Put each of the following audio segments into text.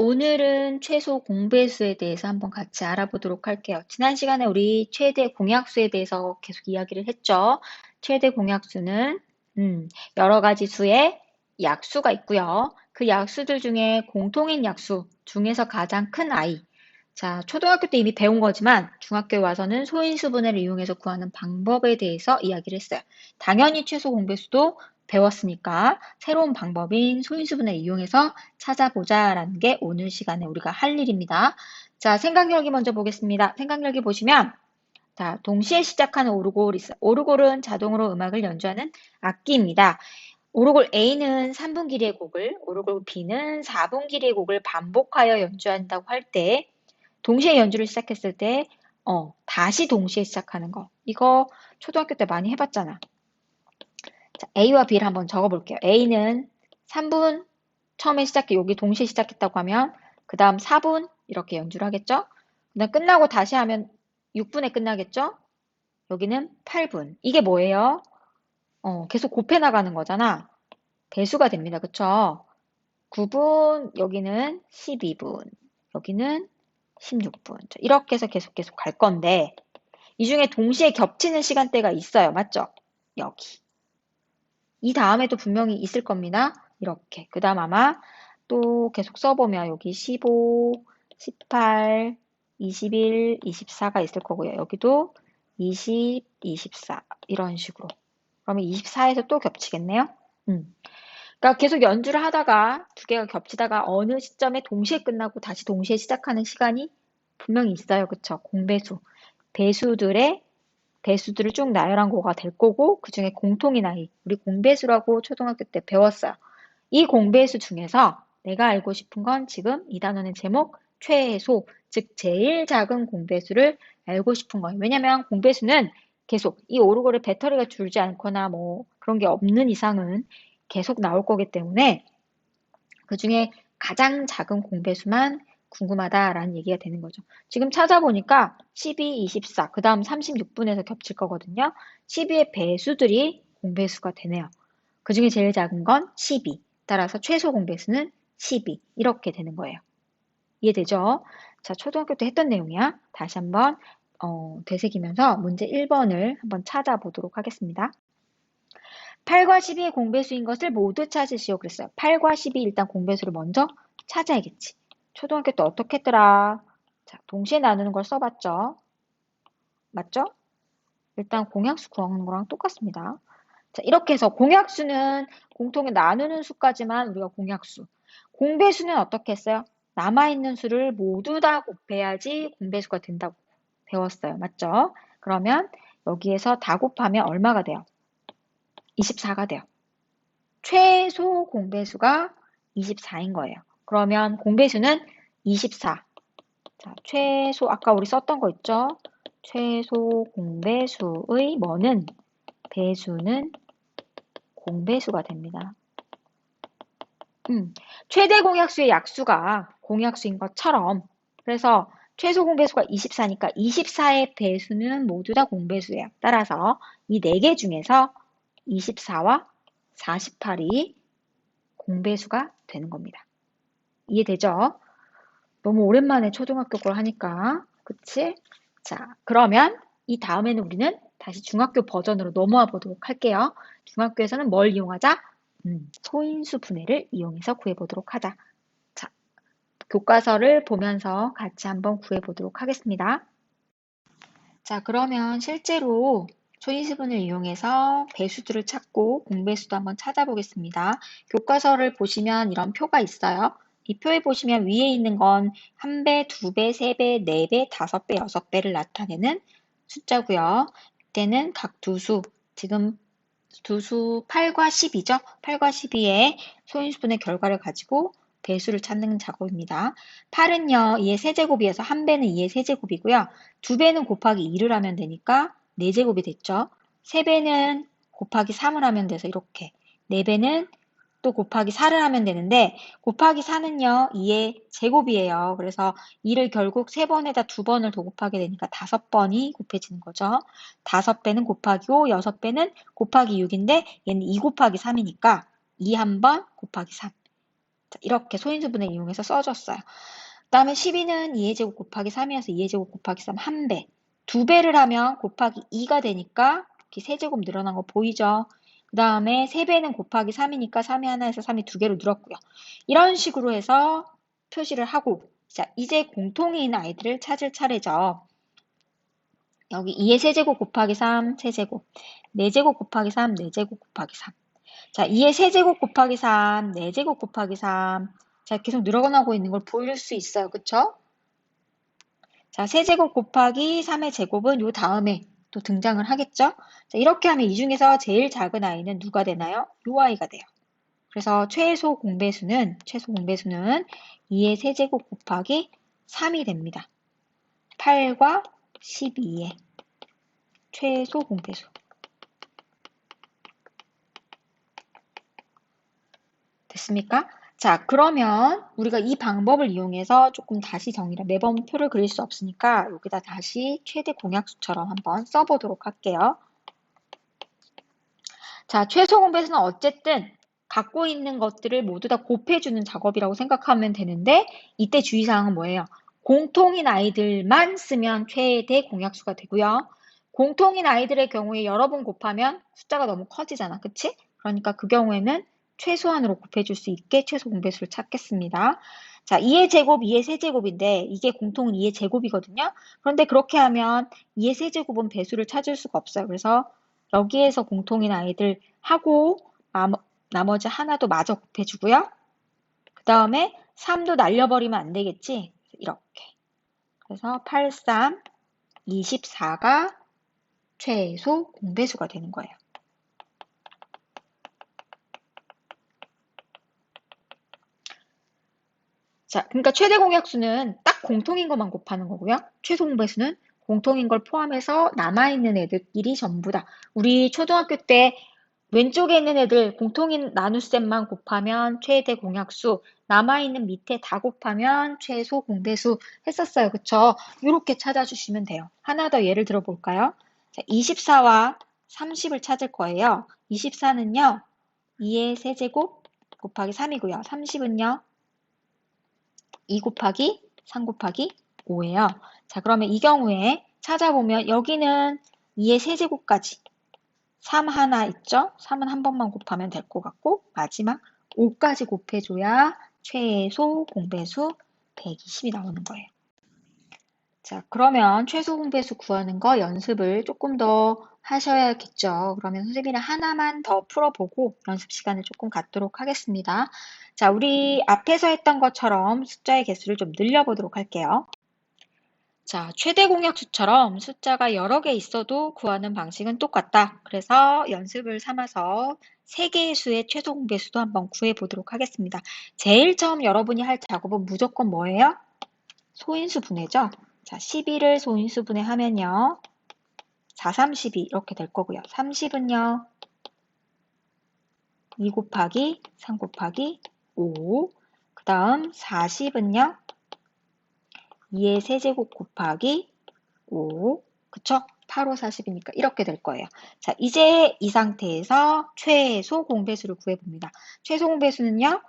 오늘은 최소 공배수에 대해서 한번 같이 알아보도록 할게요. 지난 시간에 우리 최대 공약수에 대해서 계속 이야기를 했죠. 최대 공약수는 여러 가지 수의 약수가 있고요. 그 약수들 중에 공통인 약수 중에서 가장 큰 아이. 자, 초등학교 때 이미 배운 거지만 중학교에 와서는 소인수분해를 이용해서 구하는 방법에 대해서 이야기를 했어요. 당연히 최소 공배수도 배웠으니까 새로운 방법인 소인수분해를 이용해서 찾아보자라는 게 오늘 시간에 우리가 할 일입니다. 자, 생각열기 먼저 보겠습니다. 생각열기 보시면 자, 동시에 시작하는 오르골이 있어요. 오르골은 자동으로 음악을 연주하는 악기입니다. 오르골 A는 3분 길이의 곡을, 오르골 B는 4분 길이의 곡을 반복하여 연주한다고 할 때, 동시에 연주를 시작했을 때, 다시 동시에 시작하는 거. 이거 초등학교 때 많이 해봤잖아. 자, A와 B를 한번 적어볼게요. A는 3분 처음에 시작해, 여기 동시에 시작했다고 하면, 그 다음 4분 이렇게 연주를 하겠죠? 그다음 끝나고 다시 하면 6분에 끝나겠죠? 여기는 8분. 이게 뭐예요? 계속 곱해 나가는 거잖아. 배수가 됩니다. 그쵸? 9분, 여기는 12분, 여기는 16분. 이렇게 해서 계속 갈 건데, 이 중에 동시에 겹치는 시간대가 있어요. 맞죠? 여기. 이 다음에도 분명히 있을 겁니다. 이렇게. 그 다음 아마 또 계속 써보면 여기 15, 18, 21, 24가 있을 거고요. 여기도 20, 24 이런 식으로. 그러면 24에서 또 겹치겠네요. 그러니까 계속 연주를 하다가 두 개가 겹치다가 어느 시점에 동시에 끝나고 다시 동시에 시작하는 시간이 분명히 있어요. 그쵸? 공배수. 배수들의 배수들을 쭉 나열한 거가 될 거고 그 중에 공통인 아이. 우리 공배수라고 초등학교 때 배웠어요. 이 공배수 중에서 내가 알고 싶은 건 지금 이 단원의 제목 최소, 즉 제일 작은 공배수를 알고 싶은 거예요. 왜냐면 공배수는 계속 이 오르골의 배터리가 줄지 않거나 뭐 그런 게 없는 이상은 계속 나올 거기 때문에 그 중에 가장 작은 공배수만 궁금하다라는 얘기가 되는 거죠. 지금 찾아보니까 12, 24, 그 다음 36분에서 겹칠 거거든요. 12의 배수들이 공배수가 되네요. 그 중에 제일 작은 건 12. 따라서 최소 공배수는 12. 이렇게 되는 거예요. 이해되죠? 자, 초등학교 때 했던 내용이야. 다시 한번 되새기면서 문제 1번을 한번 찾아보도록 하겠습니다. 8과 12의 공배수인 것을 모두 찾으시오. 그랬어요. 8과 12 일단 공배수를 먼저 찾아야겠지. 초등학교 때 어떻게 했더라? 자, 동시에 나누는 걸 써봤죠? 맞죠? 일단 공약수 구하는 거랑 똑같습니다. 자, 이렇게 해서 공약수는 공통에 나누는 수까지만 우리가 공약수. 공배수는 어떻게 했어요? 남아있는 수를 모두 다 곱해야지 공배수가 된다고 배웠어요. 맞죠? 그러면 여기에서 다 곱하면 얼마가 돼요? 24가 돼요. 최소 공배수가 24인 거예요. 그러면 공배수는 24. 자, 최소 아까 우리 썼던 거 있죠? 최소 공배수의 뭐는 배수는 공배수가 됩니다. 최대 공약수의 약수가 공약수인 것처럼 그래서 최소 공배수가 24니까 24의 배수는 모두 다 공배수예요. 따라서 이 4개 중에서 24와 48이 공배수가 되는 겁니다. 이해되죠? 너무 오랜만에 초등학교 걸 하니까 그치? 자, 그러면 이 다음에는 우리는 다시 중학교 버전으로 넘어와 보도록 할게요. 중학교에서는 뭘 이용하자? 소인수 분해를 이용해서 구해보도록 하자. 자, 교과서를 보면서 같이 한번 구해보도록 하겠습니다. 자, 그러면 실제로 소인수 분해를 이용해서 배수들을 찾고 공배수도 한번 찾아보겠습니다. 교과서를 보시면 이런 표가 있어요. 이 표에 보시면 위에 있는 건 1배, 2배, 3배, 4배, 5배, 6배를 나타내는 숫자고요. 이때는 각 두수, 지금 두수 8과 10이죠. 8과 12의 소인수분의 결과를 가지고 배수를 찾는 작업입니다. 8은요, 2의 세제곱이어서 1배는 2의 세제곱이고요. 2배는 곱하기 2를 하면 되니까 4제곱이 됐죠. 3배는 곱하기 3을 하면 돼서 이렇게 4배는 또 곱하기 4를 하면 되는데 곱하기 4는요 2의 제곱이에요. 그래서 2를 결국 3번에다 2번을 더 곱하게 되니까 5번이 곱해지는 거죠. 5배는 곱하기 5, 6배는 곱하기 6인데 얘는 2 곱하기 3이니까 2 한 번 곱하기 3. 자, 이렇게 소인수분해 이용해서 써줬어요. 그 다음에 12는 2의 제곱 곱하기 3이어서 2의 제곱 곱하기 3 1배. 2배를 하면 곱하기 2가 되니까 이렇게 세제곱 늘어난 거 보이죠? 그 다음에 3배는 곱하기 3이니까 3이 하나에서 3이 2개로 늘었고요. 이런 식으로 해서 표시를 하고, 자, 이제 공통인 아이들을 찾을 차례죠. 여기 2의 세제곱 곱하기 3 세제곱, 4제곱 곱하기 3 4제곱 곱하기 3. 자, 2의 세제곱 곱하기 3 4제곱 곱하기 3. 자, 계속 늘어나고 있는 걸 보일 수 있어요. 그쵸? 자, 세제곱 곱하기 3의 제곱은 요 다음에 또 등장을 하겠죠? 자, 이렇게 하면 이 중에서 제일 작은 아이는 누가 되나요? 요 아이가 돼요. 그래서 최소 공배수는 2의 세제곱 곱하기 3이 됩니다. 8과 12의 최소 공배수. 됐습니까? 자, 그러면 우리가 이 방법을 이용해서 조금 다시 정리를, 매번 표를 그릴 수 없으니까 여기다 다시 최대 공약수처럼 한번 써보도록 할게요. 자, 최소 공배수는 어쨌든 갖고 있는 것들을 모두 다 곱해주는 작업이라고 생각하면 되는데, 이때 주의사항은 뭐예요? 공통인 아이들만 쓰면 최대 공약수가 되고요. 공통인 아이들의 경우에 여러 번 곱하면 숫자가 너무 커지잖아. 그치? 그러니까 그 경우에는 최소한으로 곱해줄 수 있게 최소 공배수를 찾겠습니다. 자, 2의 제곱, 2의 세제곱인데 이게 공통은 2의 제곱이거든요. 그런데 그렇게 하면 2의 세제곱은 배수를 찾을 수가 없어요. 그래서 여기에서 공통인 아이들 하고 나머지 하나도 마저 곱해주고요. 그 다음에 3도 날려버리면 안 되겠지? 이렇게. 그래서 8, 3, 24가 최소 공배수가 되는 거예요. 자, 그러니까 최대 공약수는 딱 공통인 것만 곱하는 거고요. 최소 공배수는 공통인 걸 포함해서 남아있는 애들끼리 전부다. 우리 초등학교 때 왼쪽에 있는 애들 공통인 나눗셈만 곱하면 최대 공약수, 남아있는 밑에 다 곱하면 최소 공배수 했었어요. 그쵸? 이렇게 찾아주시면 돼요. 하나 더 예를 들어 볼까요? 자, 24와 30을 찾을 거예요. 24는요, 2의 세제곱 곱하기 3이고요. 30은요, 2 곱하기 3 곱하기 5예요. 자, 그러면 이 경우에 찾아보면 여기는 2의 세제곱까지 3 하나 있죠? 3은 한 번만 곱하면 될 것 같고 마지막 5까지 곱해줘야 최소 공배수 120이 나오는 거예요. 자, 그러면 최소 공배수 구하는 거 연습을 조금 더 하셔야겠죠. 그러면 선생님이랑 하나만 더 풀어보고 연습 시간을 조금 갖도록 하겠습니다. 자, 우리 앞에서 했던 것처럼 숫자의 개수를 좀 늘려보도록 할게요. 자, 최대 공약수처럼 숫자가 여러 개 있어도 구하는 방식은 똑같다. 그래서 연습을 삼아서 3개의 수의 최소 공배수도 한번 구해보도록 하겠습니다. 제일 처음 여러분이 할 작업은 무조건 뭐예요? 소인수 분해죠. 자, 12를 소인수 분해하면요. 4, 32 이렇게 될 거고요. 30은요. 2 곱하기 3 곱하기 5. 그 다음 40은요. 2의 세제곱 곱하기 5. 그쵸? 8, 5, 40이니까 이렇게 될 거예요. 자, 이제 이 상태에서 최소 공배수를 구해봅니다. 최소 공배수는요.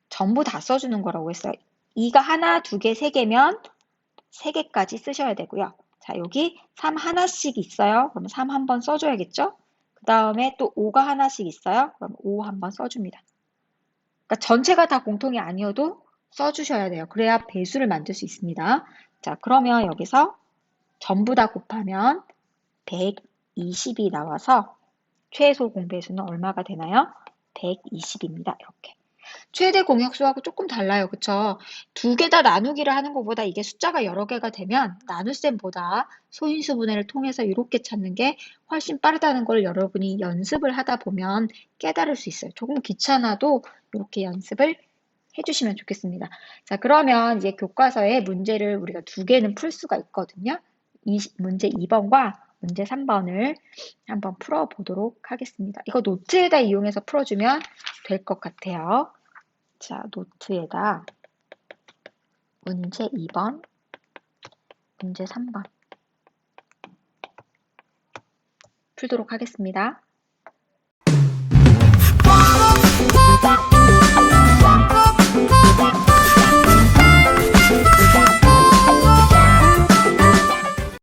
전부 다 써주는 거라고 했어요. 2가 하나, 2개, 3개면 3개까지 쓰셔야 되고요. 자, 여기 3 하나씩 있어요. 그럼 3 한번 써줘야겠죠? 그 다음에 또 5가 하나씩 있어요. 그럼 5 한번 써줍니다. 그러니까 전체가 다 공통이 아니어도 써주셔야 돼요. 그래야 배수를 만들 수 있습니다. 자, 그러면 여기서 전부 다 곱하면 120이 나와서 최소 공배수는 얼마가 되나요? 120입니다. 이렇게. 최대 공약수하고 조금 달라요. 그쵸? 2개 다 나누기를 하는 것보다 이게 숫자가 여러 개가 되면 나눗셈보다 소인수 분해를 통해서 이렇게 찾는 게 훨씬 빠르다는 걸 여러분이 연습을 하다 보면 깨달을 수 있어요. 조금 귀찮아도 이렇게 연습을 해주시면 좋겠습니다. 자, 그러면 이제 교과서에 문제를 우리가 2개는 풀 수가 있거든요. 문제 2번과 문제 3번을 한번 풀어보도록 하겠습니다. 이거 노트에다 이용해서 풀어주면 될 것 같아요. 자, 노트에다 문제 2번, 문제 3번 풀도록 하겠습니다.